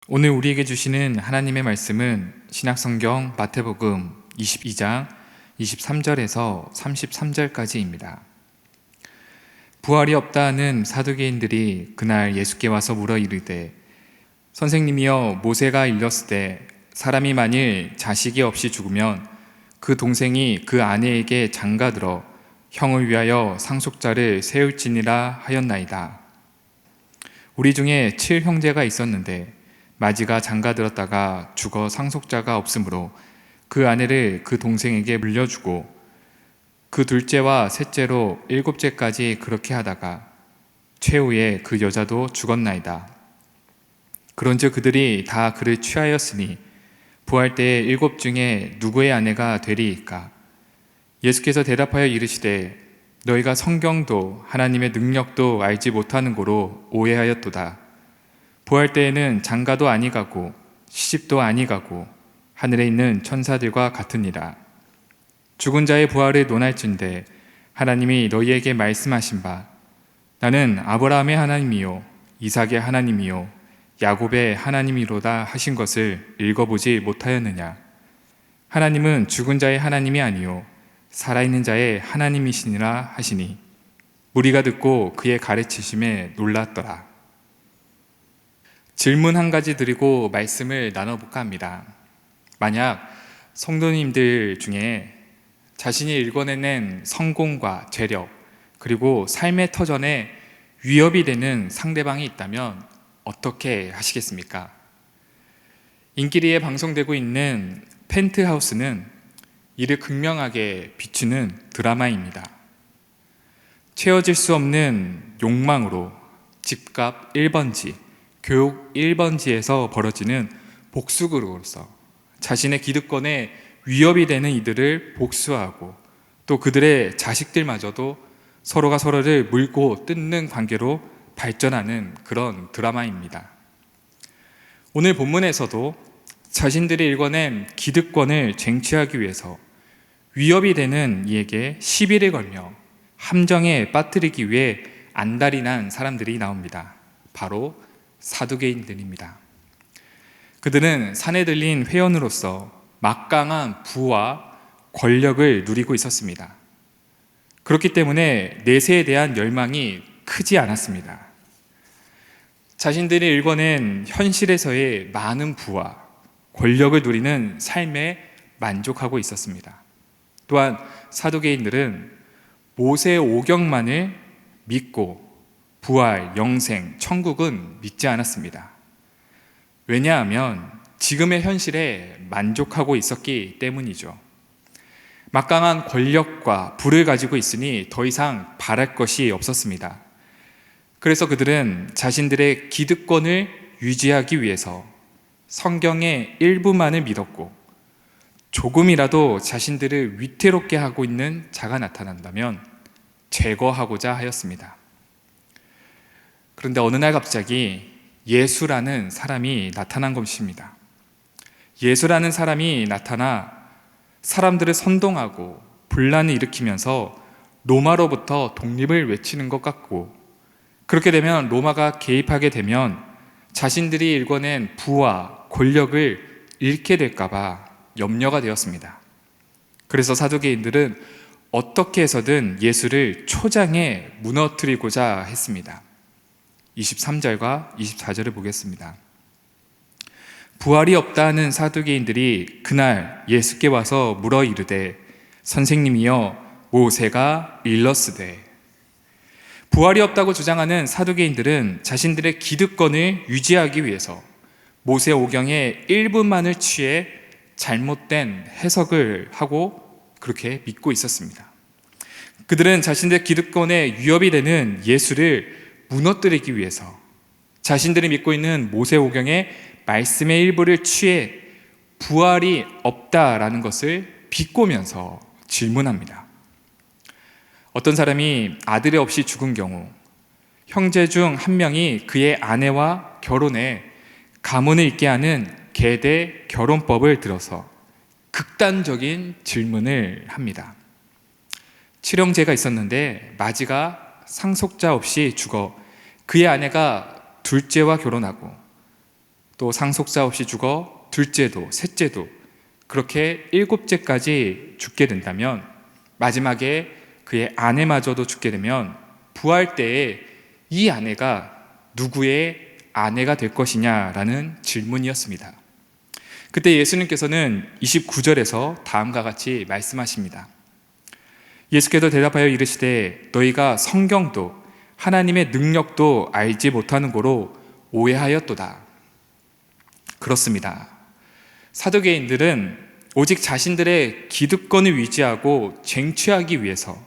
오늘 우리에게 주시는 하나님의 말씀은 신약성경 마태복음 22장 23절에서 33절까지입니다. 부활이 없다는 사두개인들이 그날 예수께 와서 물어 이르되, 선생님이여, 모세가 일렀으되 사람이 만일 자식이 없이 죽으면 그 동생이 그 아내에게 장가들어 형을 위하여 상속자를 세울지니라 하였나이다. 우리 중에 7형제가 있었는데 마지가 장가들었다가 죽어 상속자가 없으므로 그 아내를 그 동생에게 물려주고 그 둘째와 셋째로 7째까지 그렇게 하다가 최후에 그 여자도 죽었나이다. 그런즉 그들이 다 그를 취하였으니 부활 때에 7 중에 누구의 아내가 되리이까? 예수께서 대답하여 이르시되, 너희가 성경도 하나님의 능력도 알지 못하는 고로 오해하였도다. 부활 때에는 장가도 아니가고 시집도 아니가고 하늘에 있는 천사들과 같으니라. 죽은 자의 부활을 논할진대 하나님이 너희에게 말씀하신 바, 나는 아브라함의 하나님이요 이삭의 하나님이요 야곱의 하나님이로다 하신 것을 읽어보지 못하였느냐? 하나님은 죽은 자의 하나님이 아니요 살아있는 자의 하나님이시니라 하시니, 무리가 듣고 그의 가르치심에 놀랐더라. 질문 한 가지 드리고 말씀을 나눠볼까 합니다. 만약 성도님들 중에 자신이 읽어내는 성공과 재력, 그리고 삶의 터전에 위협이 되는 상대방이 있다면 어떻게 하시겠습니까? 인기리에 방송되고 있는 펜트하우스는 이를 극명하게 비추는 드라마입니다. 채워질 수 없는 욕망으로 집값 1번지, 교육 1번지에서 벌어지는 복수극으로서 자신의 기득권에 위협이 되는 이들을 복수하고 또 그들의 자식들마저도 서로가 서로를 물고 뜯는 관계로 발전하는 그런 드라마입니다. 오늘 본문에서도 자신들이 일궈낸 기득권을 쟁취하기 위해서 위협이 되는 이에게 시비를 걸며 함정에 빠뜨리기 위해 안달이 난 사람들이 나옵니다. 바로 사두개인들입니다. 그들은 산에 들린 회원으로서 막강한 부와 권력을 누리고 있었습니다. 그렇기 때문에 내세에 대한 열망이 크지 않았습니다. 자신들이 일궈낸 현실에서의 많은 부와 권력을 누리는 삶에 만족하고 있었습니다. 또한 사두개인들은 모세 오경만을 믿고 부활, 영생, 천국은 믿지 않았습니다. 왜냐하면 지금의 현실에 만족하고 있었기 때문이죠. 막강한 권력과 부를 가지고 있으니 더 이상 바랄 것이 없었습니다. 그래서 그들은 자신들의 기득권을 유지하기 위해서 성경의 일부만을 믿었고, 조금이라도 자신들을 위태롭게 하고 있는 자가 나타난다면 제거하고자 하였습니다. 그런데 어느 날 갑자기 예수라는 사람이 나타난 것입니다. 예수라는 사람이 나타나 사람들을 선동하고 분란을 일으키면서 로마로부터 독립을 외치는 것 같고, 그렇게 되면 로마가 개입하게 되면 자신들이 일궈낸 부와 권력을 잃게 될까봐 염려가 되었습니다. 그래서 사두개인들은 어떻게 해서든 예수를 초장에 무너뜨리고자 했습니다. 23절과 24절을 보겠습니다. 부활이 없다는 사두개인들이 그날 예수께 와서 물어 이르되, 선생님이여, 모세가 일렀으되. 부활이 없다고 주장하는 사두개인들은 자신들의 기득권을 유지하기 위해서 모세 오경의 일부만을 취해 잘못된 해석을 하고 그렇게 믿고 있었습니다. 그들은 자신들의 기득권에 위협이 되는 예수를 무너뜨리기 위해서 자신들이 믿고 있는 모세오경의 말씀의 일부를 취해 부활이 없다라는 것을 비꼬면서 질문합니다. 어떤 사람이 아들이 없이 죽은 경우 형제 중 한 명이 그의 아내와 결혼해 가문을 잇게 하는 계대 결혼법을 들어서 극단적인 질문을 합니다. 7형제가 있었는데 마지가 상속자 없이 죽어 그의 아내가 둘째와 결혼하고 또 상속자 없이 죽어 둘째도 셋째도 그렇게 7째까지 죽게 된다면 마지막에 그의 아내마저도 죽게 되면 부활 때에 이 아내가 누구의 아내가 될 것이냐라는 질문이었습니다. 그때 예수님께서는 29절에서 다음과 같이 말씀하십니다. 예수께서 대답하여 이르시되 너희가 성경도 하나님의 능력도 알지 못하는 고로 오해하였도다. 그렇습니다. 사두개인들은 오직 자신들의 기득권을 유지하고 쟁취하기 위해서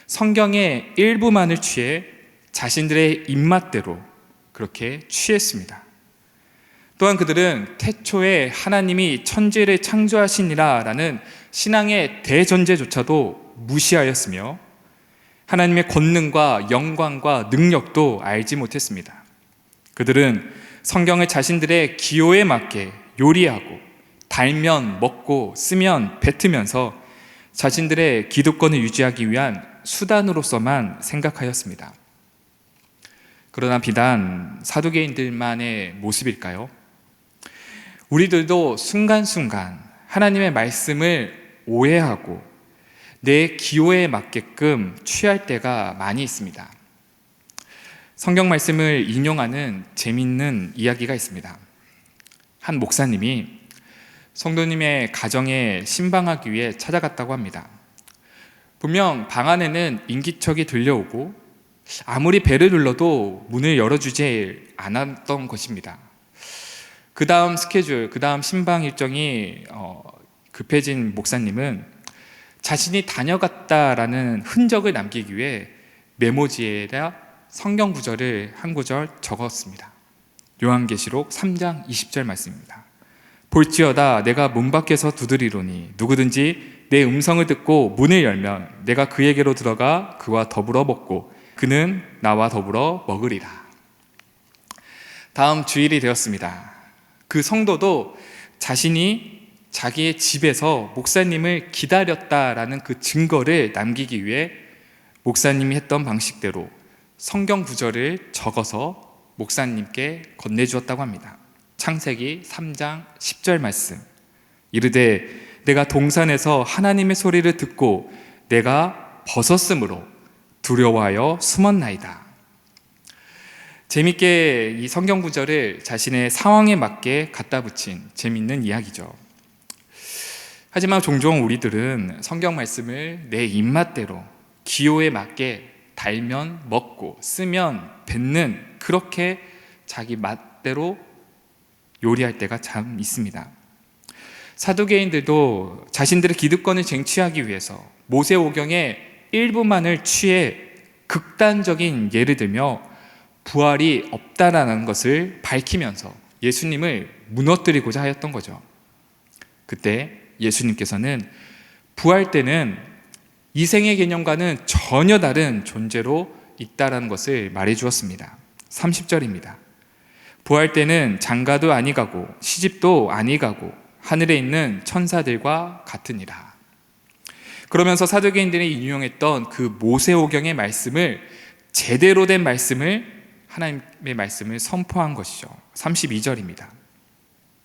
성경의 일부만을 취해 자신들의 입맛대로 그렇게 취했습니다. 또한 그들은 태초에 하나님이 천지를 창조하시니라 라는 신앙의 대전제조차도 무시하였으며 하나님의 권능과 영광과 능력도 알지 못했습니다. 그들은 성경을 자신들의 기호에 맞게 요리하고 달면 먹고 쓰면 뱉으면서 자신들의 기득권을 유지하기 위한 수단으로서만 생각하였습니다. 그러나 비단 사두개인들만의 모습일까요? 우리들도 순간순간 하나님의 말씀을 오해하고 내 기호에 맞게끔 취할 때가 많이 있습니다. 성경 말씀을 인용하는 재미있는 이야기가 있습니다. 한 목사님이 성도님의 가정에 신방하기 위해 찾아갔다고 합니다. 분명 방 안에는 인기척이 들려오고 아무리 배를 눌러도 문을 열어주지 않았던 것입니다. 그 다음 스케줄, 그 다음 신방 일정이 급해진 목사님은 자신이 다녀갔다라는 흔적을 남기기 위해 메모지에다 성경 구절을 한 구절 적었습니다. 요한계시록 3장 20절 말씀입니다. 볼지어다 내가 문 밖에서 두드리노니 누구든지 내 음성을 듣고 문을 열면 내가 그에게로 들어가 그와 더불어 먹고 그는 나와 더불어 먹으리라. 다음 주일이 되었습니다. 그 성도도 자신이 자기의 집에서 목사님을 기다렸다라는 그 증거를 남기기 위해 목사님이 했던 방식대로 성경 구절을 적어서 목사님께 건네주었다고 합니다. 창세기 3장 10절 말씀. 이르되 내가 동산에서 하나님의 소리를 듣고 내가 벗었으므로 두려워하여 숨었나이다. 재밌게 이 성경 구절을 자신의 상황에 맞게 갖다 붙인 재밌는 이야기죠. 하지만 종종 우리들은 성경 말씀을 내 입맛대로 기호에 맞게 달면 먹고 쓰면 뱉는 그렇게 자기 맛대로 요리할 때가 참 있습니다. 사두개인들도 자신들의 기득권을 쟁취하기 위해서 모세오경의 일부만을 취해 극단적인 예를 들며 부활이 없다라는 것을 밝히면서 예수님을 무너뜨리고자 하였던 거죠. 그때 예수님께서는 부활 때는 이생의 개념과는 전혀 다른 존재로 있다라는 것을 말해 주었습니다. 30절입니다. 부활 때는 장가도 아니가고 시집도 아니가고 하늘에 있는 천사들과 같으니라. 그러면서 사두개인들이 인용했던 그 모세오경의 말씀을 제대로 된 말씀을 하나님의 말씀을 선포한 것이죠. 32절입니다.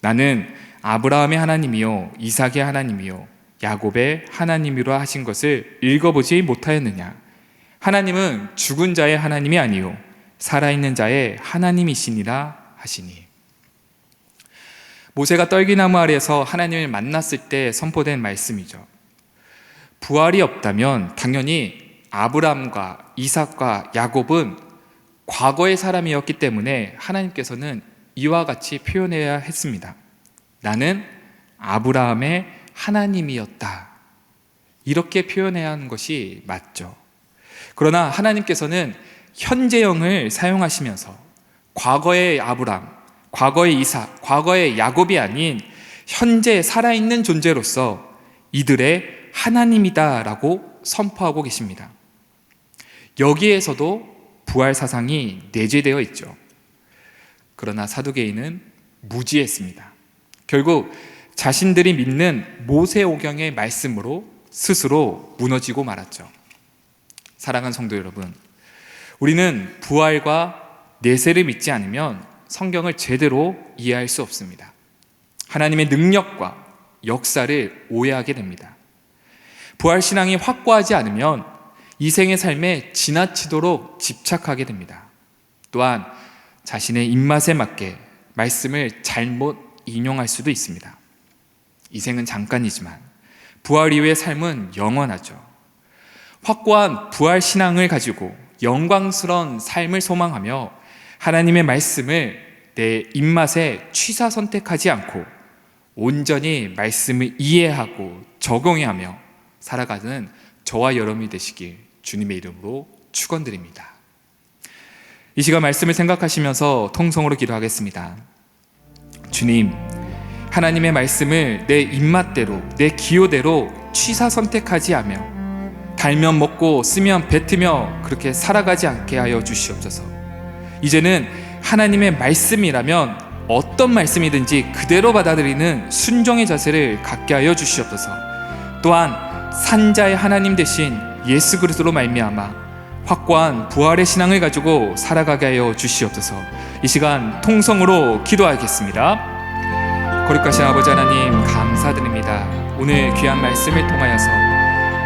나는 아브라함의 하나님이요 이삭의 하나님이요 야곱의 하나님이라 하신 것을 읽어보지 못하였느냐. 하나님은 죽은 자의 하나님이 아니요 살아있는 자의 하나님이시니라 하시니. 모세가 떨기나무 아래에서 하나님을 만났을 때 선포된 말씀이죠. 부활이 없다면 당연히 아브라함과 이삭과 야곱은 과거의 사람이었기 때문에 하나님께서는 이와 같이 표현해야 했습니다. 나는 아브라함의 하나님이었다. 이렇게 표현해야 하는 것이 맞죠. 그러나 하나님께서는 현재형을 사용하시면서 과거의 아브라함, 과거의 이삭, 과거의 야곱이 아닌 현재 살아있는 존재로서 이들의 하나님이다라고 선포하고 계십니다. 여기에서도 부활 사상이 내재되어 있죠. 그러나 사두개인은 무지했습니다. 결국 자신들이 믿는 모세오경의 말씀으로 스스로 무너지고 말았죠. 사랑하는 성도 여러분, 우리는 부활과 내세를 믿지 않으면 성경을 제대로 이해할 수 없습니다. 하나님의 능력과 역사를 오해하게 됩니다. 부활신앙이 확고하지 않으면 이 생의 삶에 지나치도록 집착하게 됩니다. 또한 자신의 입맛에 맞게 말씀을 잘못 인용할 수도 있습니다. 이 생은 잠깐이지만 부활 이후의 삶은 영원하죠. 확고한 부활신앙을 가지고 영광스러운 삶을 소망하며 하나님의 말씀을 내 입맛에 취사 선택하지 않고 온전히 말씀을 이해하고 적용해야 하며 살아가는 저와 여러분이 되시길 주님의 이름으로 축원드립니다. 이 시간 말씀을 생각하시면서 통성으로 기도하겠습니다. 주님, 하나님의 말씀을 내 입맛대로, 내 기호대로 취사 선택하지 하며 달면 먹고 쓰면 뱉으며 그렇게 살아가지 않게 하여 주시옵소서. 이제는 하나님의 말씀이라면 어떤 말씀이든지 그대로 받아들이는 순종의 자세를 갖게 하여 주시옵소서. 또한 산자의 하나님 되신 예수 그리스도로 말미암아 확고한 부활의 신앙을 가지고 살아가게 하여 주시옵소서. 이 시간 통성으로 기도하겠습니다. 거룩하신 아버지 하나님, 감사드립니다. 오늘 귀한 말씀을 통하여서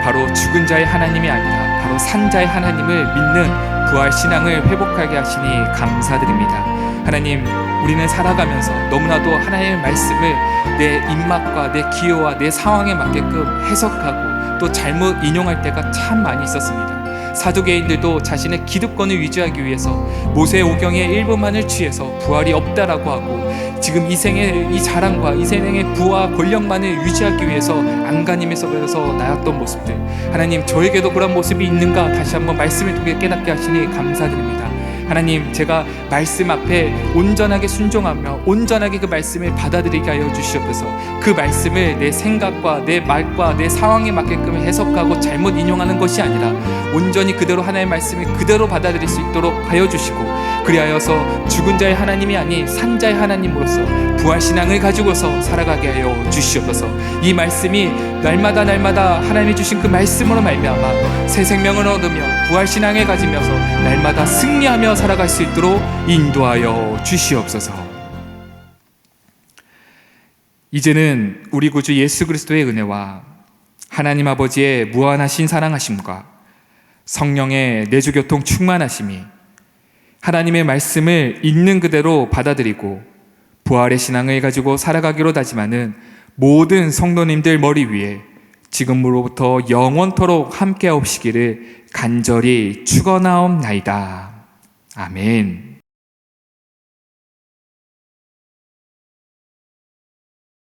바로 죽은 자의 하나님이 아니라 바로 산자의 하나님을 믿는 부활 신앙을 회복하게 하시니 감사드립니다. 하나님, 우리는 살아가면서 너무나도 하나님의 말씀을 내 입맛과 내 기호와 내 상황에 맞게끔 해석하고 또 잘못 인용할 때가 참 많이 있었습니다. 사두개인들도 자신의 기득권을 유지하기 위해서 모세 오경의 일부만을 취해서 부활이 없다라고 하고, 지금 이 생의 이 자랑과 이 생의 부와 권력만을 유지하기 위해서 안간힘에 썩어서 나였던 모습들, 하나님 저에게도 그런 모습이 있는가 다시 한번 말씀을 통해 깨닫게 하시니 감사드립니다. 하나님, 제가 말씀 앞에 온전하게 순종하며 온전하게 그 말씀을 받아들이게 하여 주시옵소서. 그 말씀을 내 생각과 내 말과 내 상황에 맞게끔 해석하고 잘못 인용하는 것이 아니라 온전히 그대로 하나님의 말씀을 그대로 받아들일 수 있도록 하여 주시고, 그리하여서 죽은 자의 하나님이 아닌 산자의 하나님으로서 부활신앙을 가지고서 살아가게 하여 주시옵소서. 이 말씀이 날마다 하나님이 주신 그 말씀으로 말미암아 새 생명을 얻으며 부활신앙을 가지면서 날마다 승리하며 살아갈 수 있도록 인도하여 주시옵소서. 이제는 우리 구주 예수 그리스도의 은혜와 하나님 아버지의 무한하신 사랑하심과 성령의 내주교통 충만하심이 하나님의 말씀을 있는 그대로 받아들이고 부활의 신앙을 가지고 살아가기로 다짐하는 모든 성도님들 머리 위에 지금으로부터 영원토록 함께 하옵시기를 간절히 축원하옵나이다. 아멘.